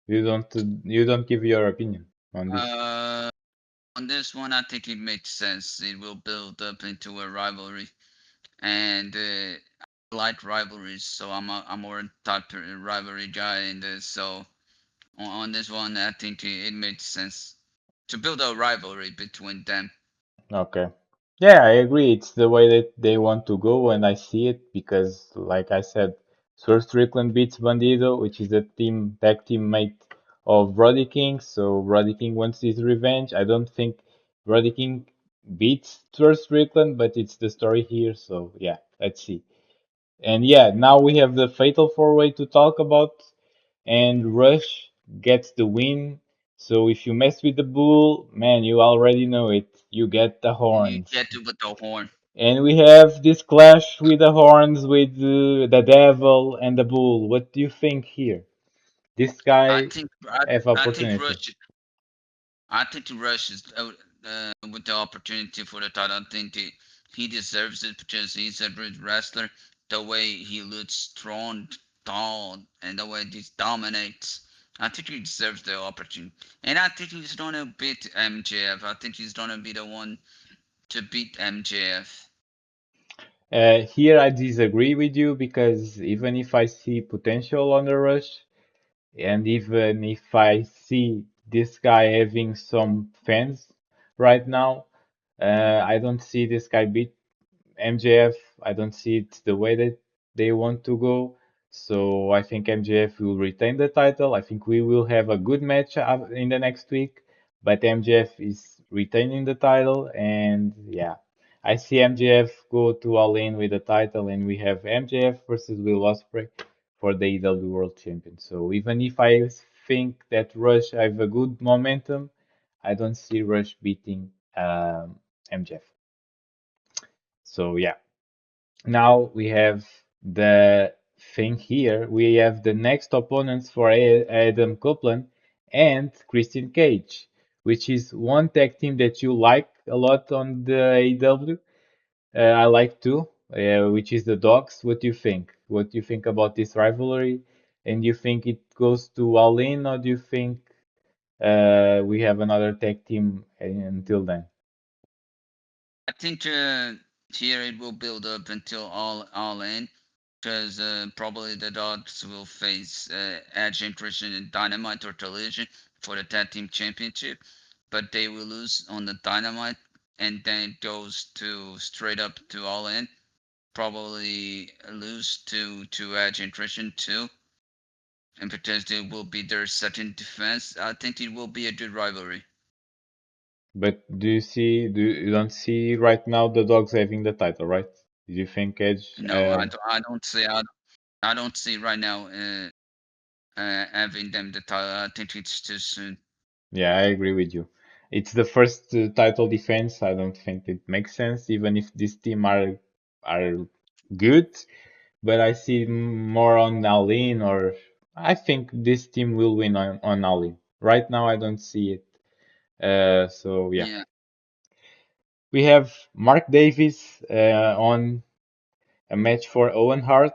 You don't give your opinion on this. uh, on this one, I think it makes sense. It will build up into a rivalry, and I like rivalries, so I'm more type of rivalry guy, and so on this one, I think it makes sense to build a rivalry between them. Okay. Yeah, I agree. It's the way that they want to go, and I see it because, like I said, Swerve Strickland beats Bandido, which is a tag team mate of Brody King. So Brody King wants his revenge. I don't think Brody King beats Swerve Strickland, but it's the story here. So yeah, let's see. And yeah, now we have the Fatal Four Way to talk about, and Rush gets the win. So if you mess with the bull, man, you already know it. You get the You horns. get to with the horn. And we have this clash with the horns with the devil and the bull. What do you think here? This I guy think I, have I think opportunity. Rush is out with the opportunity for the title. I think he deserves it because he's a great wrestler. The way he looks strong, tall, and the way he dominates. I think he deserves the opportunity. And I think he's gonna beat MJF. I think he's gonna be the one to beat MJF. Here I disagree with you because even if I see potential on the Rush, and even if I see this guy having some fans right now, I don't see this guy beat MJF. I don't see it the way that they want to go. So I think MJF will retain the title. I think we will have a good match in the next week, but MJF is retaining the title, and yeah, I see MJF go to All In with the title, and we have MJF versus Will Ospreay for the AEW World Champion. So even if I think that Rush have a good momentum, I don't see Rush beating MJF. So yeah. Now we have the thing here. We have the next opponents for Adam Copeland and Christian Cage, which is one tag team that you like a lot on the AEW. I like too, which is the Dogs. What do you think? What do you think about this rivalry? And do you think it goes to All In, or do you think we have another tag team until then? I think here it will build up until all in, because probably the Dogs will face Edge and Christian in Dynamite or Collision for the tag team championship, but they will lose on the Dynamite, and then it goes to straight up to all in. Probably lose to Edge and Christian too, and because it will be their second defense. I think it will be a good rivalry. But you don't see right now the Dogs having the title, right? Do you think Edge? No, I don't see right now having them the title. I think it's too soon. Yeah, I agree with you. It's the first title defense. I don't think it makes sense, even if this team are good. But I see more on Alin, or I think this team will win on Alin. Right now, I don't see it. So yeah, Yeah, we have Mark Davis on a match for Owen Hart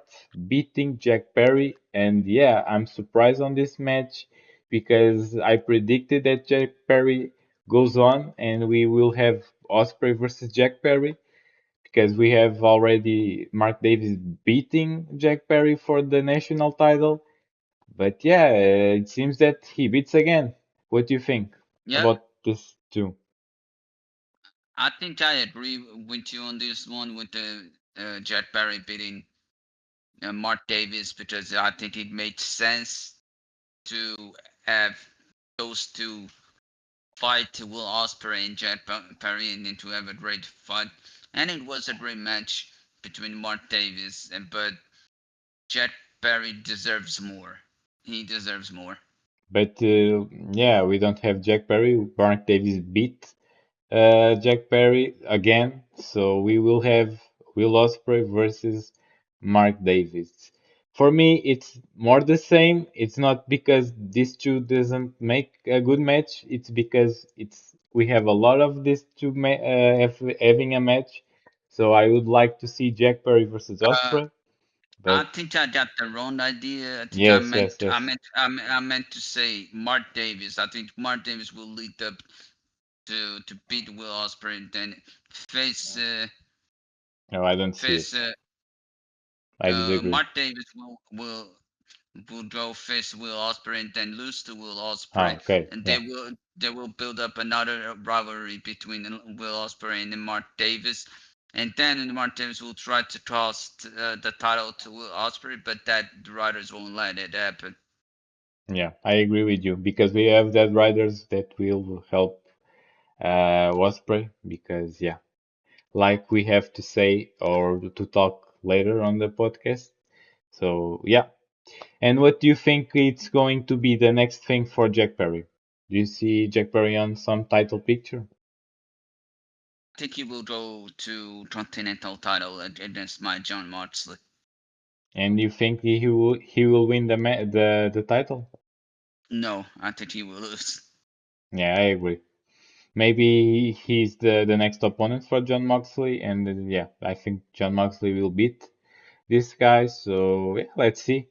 beating Jack Perry, and yeah, I'm surprised on this match because I predicted that Jack Perry goes on and we will have Osprey versus Jack Perry because we have already Mark Davis beating Jack Perry for the national title. But yeah, it seems that he beats again. What do you think yeah. about this too? I think I agree with you on this one with the Jack Barry beating Mark Davis, because I think it makes sense to have those two fight to Will Ospreay and Jack Perry, and then to have a great fight. And it was a great match between Mark Davis and but Jack Perry deserves more. He deserves more. But yeah, we don't have Jack Perry. Mark Davis beat Jack Perry again. So we will have Will Ospreay versus Mark Davis. For me, it's more the same. It's not because these two doesn't make a good match. It's because it's we have a lot of these two having a match. So I would like to see Jack Perry versus Uh, Ospreay. I But think I got the wrong idea. I think yes, yes, yes. I meant to say Mark Davis. I think Mark Davis will lead up to beat Will Ospreay, and then face No, I don't see face it. I disagree. Mark Davis will go face Will Ospreay and then lose to Will Ah, Ospreay, okay, and yeah. they will build up another rivalry between Will Ospreay and Mark Davis, and then Mark Davis will try to cost the title to Will Ospreay, but that the writers won't let it happen. Yeah, I agree with you because we have that riders that will help Osprey because yeah, like we have to say or to talk later on the podcast. So yeah, and what do you think it's going to be the next thing for Jack Perry? Do you see Jack Perry on some title picture? I think he will go to Continental title against my John Moxley. And you think he will win the title? No, I think he will lose. Yeah, I agree. Maybe he's the next opponent for John Moxley, and yeah, I think John Moxley will beat this guy. So yeah, let's see.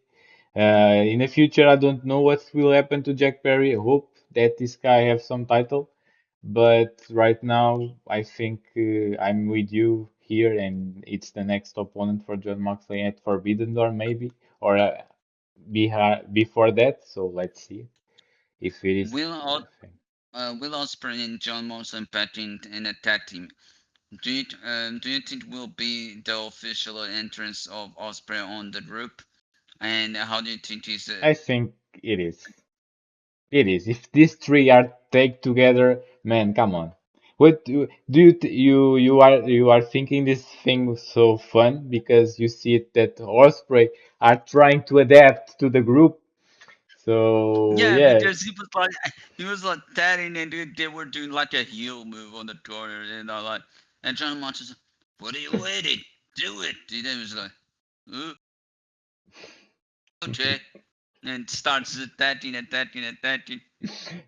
In the future, I don't know what will happen to Jack Perry. I hope that this guy have some title, but right now I think I'm with you here, and it's the next opponent for John Moxley at Forbidden Door, maybe, or before that. So let's see if it is Will the Os- thing. Will Ospreay and John Moxley batting in a tag team. Do you think will be the official entrance of Osprey on the group? And how do you think is I think it is. It is. If these three are take together, man, come on. What do you are thinking this thing so fun because you see it that Osprey are trying to adapt to the group. So yeah, yeah, because he was like tatting, and they were doing like a heel move on the corner, and I like, and John Moxley said, "What are you waiting? Do it!" And he was like, "Ooh, okay." and starts attacking, attacking, attacking.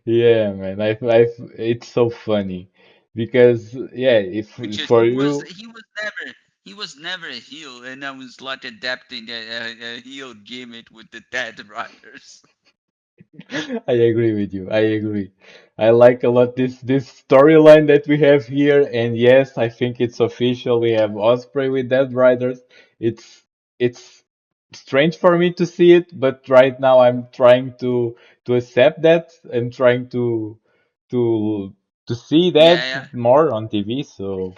Yeah, man. It's so funny because yeah, if Which is for you, he was never a heel, and I was like adapting a heel gimmick with the Dead Riders. I agree with you. I agree. I like a lot this storyline that we have here, and yes, I think it's official. We have Osprey with Dead Riders. It's strange for me to see it, but right now I'm trying to accept that and trying to to see Yeah, that yeah, more on TV. So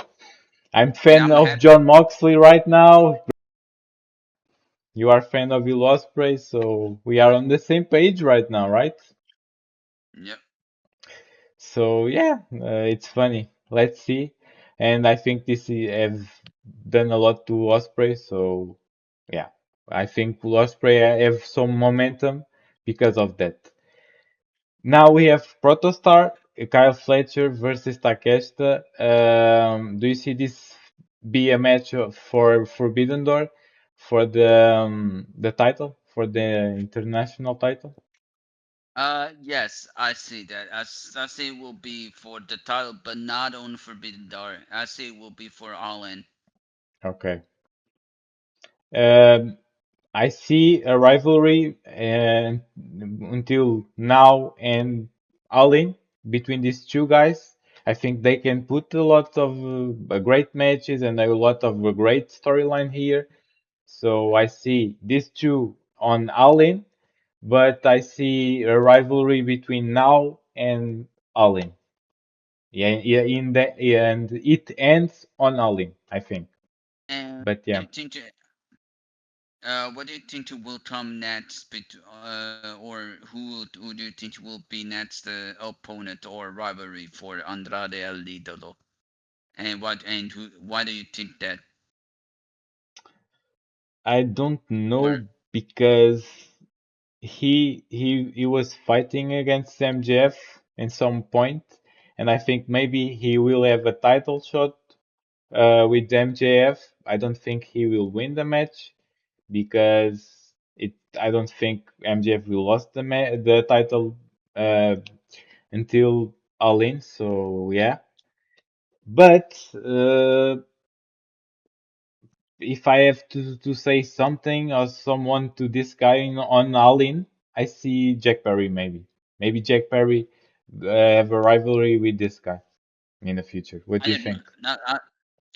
I'm yeah. fan I'm of happy. John Moxley right now. You are fan of Will Ospreay, so we are on the same page right now, right? Yep. So yeah, it's funny. Let's see. And I think have done a lot to Osprey, so yeah, I think Osprey have some momentum because of that. Now we have Protostar, Kyle Fletcher versus Takeshita. Do you see this be a match for Forbidden Door for the title, for the international title? Yes, I see that. I see it will be for the title, but not on Forbidden Door. I see it will be for All In. Okay. Um, I see a rivalry until now and all in between these two guys. I think they can put a lot of great matches and a lot of great storyline here. So I see these two on all in, but I see a rivalry between now and all in. Yeah, yeah, and it ends on all in, I think. And But do yeah. you think what do you think will come next, or who do you think will be next opponent or rivalry for Andrade El Idolo? And why do you think that? I don't Or know because he was fighting against MJF in some point, and I think maybe he will have a title shot with MJF. I don't think he will win the match because it. I don't think MJF will lost the title uh, until All In. So yeah, but if I have to say something or someone to this guy on All In, I see Jack Perry maybe. Maybe Jack Perry have a rivalry with this guy in the future. What I do you agree. think?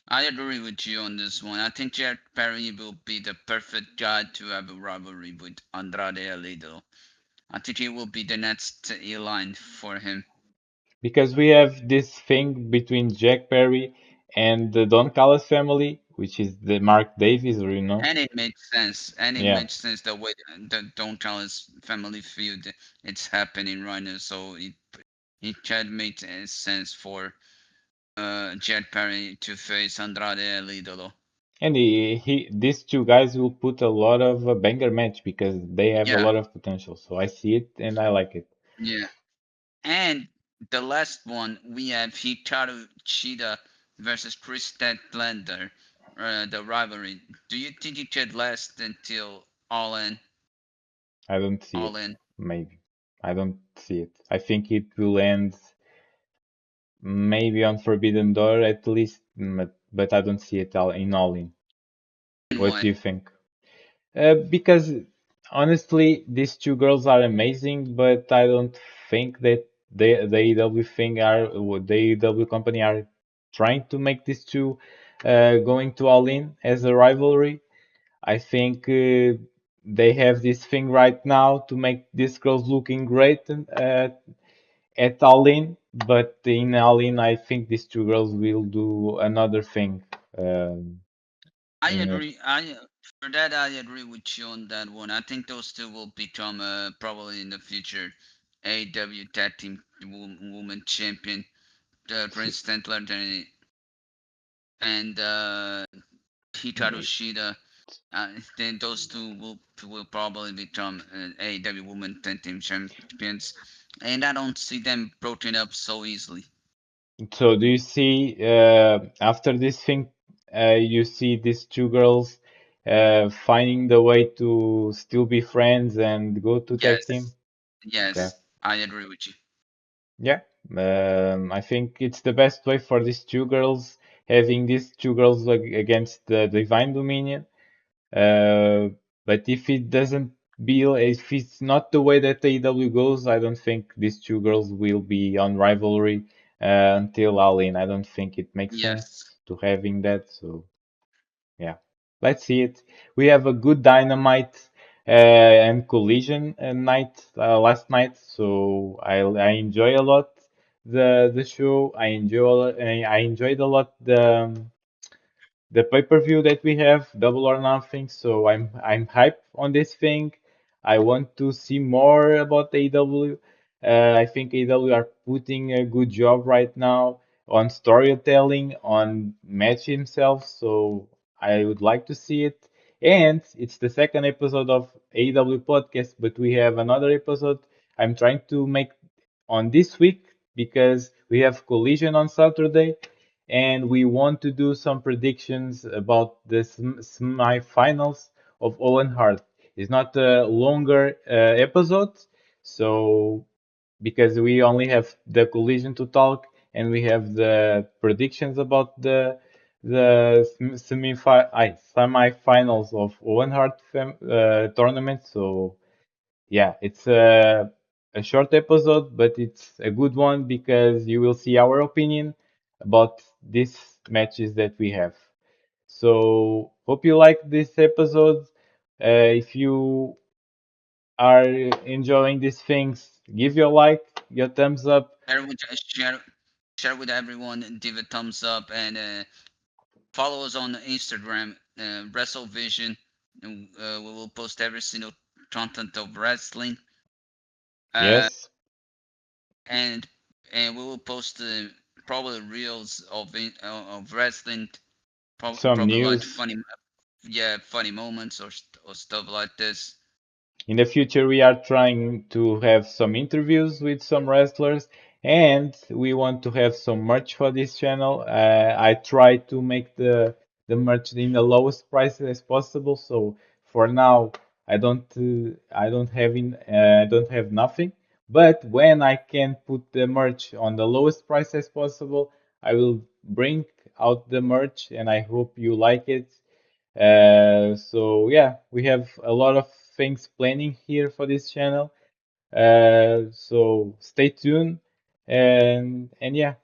I agree with you on this one. I think Jack Perry will be the perfect guy to have a rivalry with Andrade El Idolo. I think he will be the next line for him. Because we have this thing between Jack Perry and the Don Callis family, which is the Mark Davis, or you know? And it makes sense. And it Yeah. makes sense the way the Don't Tell Us family feud it's happening right now. So it can make sense for Jet Perry to face Andrade El Idolo. And these two guys will put a lot of banger match because they have a Yeah, lot of potential. So I see it and I like it. yeah. And the last one we have Hikaru Shida versus Chris Statlander, the rivalry. Do you think it could last until I don't see All it. In? Maybe. I don't see it. I think it will end maybe on Forbidden Door at least, but I don't see it in All In. And What do why? you think? Because honestly, these two girls are amazing, but I don't think that the AEW thing the AEW company are trying to make these two going to All In as a rivalry. I think they have this thing right now to make these girls looking great at All In, but in All In, I think these two girls will do another thing. Um, I in a, agree. I agree with you on that one. I think those two will become probably in the future AEW Tag Team Woman Champion, Chris Statlander and Hikaru Shida. Then those two will probably become AEW Women Tag Team Champions, and I don't see them broken up so easily. so do you see after this thing, you see these two girls finding the way to still be friends and go to tag team. Yes, Okay. yes, I agree with you. Yeah, I think it's the best way for these two girls, having these two girls against the Divine Dominion. Uh, but if it doesn't be, if it's not the way that AEW goes, I don't think these two girls will be on rivalry until All In. I don't think it makes Yes, sense to having that. So yeah, let's see it. We have a good Dynamite and Collision night last night, so I enjoy a lot the show. I enjoyed a lot the pay-per-view that we have, Double or Nothing. So I'm hyped on this thing. I want to see more about AEW. I think AEW are putting a good job right now on storytelling, on match himself. So I would like to see it. And it's the second episode of AEW podcast, but we have another episode I'm trying to make on this week because we have Collision on Saturday and we want to do some predictions about the semi-finals of Owen Hart. It's not a longer episode, so because we only have the collision to talk and we have the predictions about the semi-finals of Owen Hart tournament. So yeah, it's a short episode, but it's a good one because you will see our opinion about these matches that we have. So, hope you like this episode. If you are enjoying these things, give your like, your thumbs up. share with everyone, give a thumbs up, and follow us on Instagram, Wrestlevision. And, we will post every single content of wrestling, uh, Yes, and we will post probably reels of wrestling, some probably like news. funny, yeah, funny moments or stuff like this. In the future, we are trying to have some interviews with some wrestlers, and we want to have some merch for this channel. I try to make the merch in the lowest price as possible. So for now, I don't have nothing. But when I can put the merch on the lowest price as possible, I will bring out the merch, and I hope you like it. So yeah, we have a lot of things planning here for this channel. So stay tuned and yeah,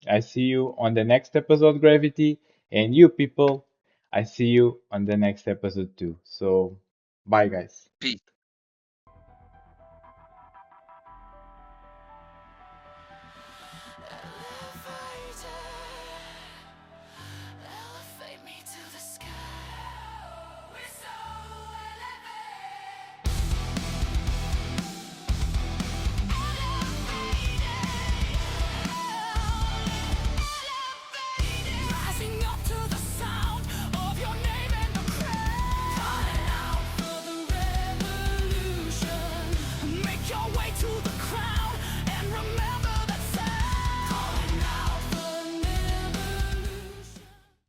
I see you on the next episode, Gravity, and you people, I see you on the next episode too. So bye guys. Peace.